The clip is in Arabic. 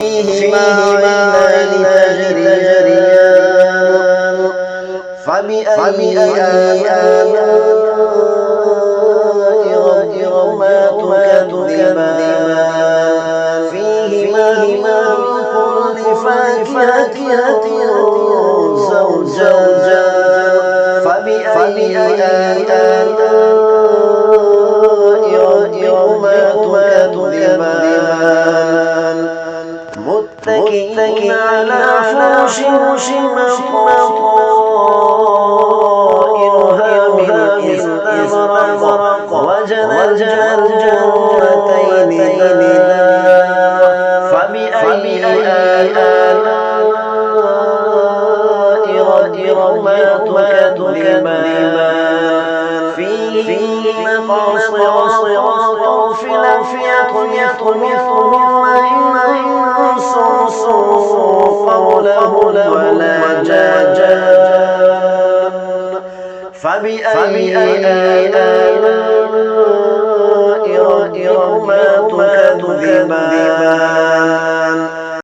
فيهما عينان تجريان فبأي آلاء ربكما تكذبان فيهما من كل فاكهة زوجان فبأي آلاء ربكما تكذبان متكئين على فرش مطائنها من استبرق وجنى الجنتين فبأي آلاء ربكما تكذبان فيهن قاصرات الطرف لم يطمثهن إنس قبلهم ولا جان فبأي آلاء ربكما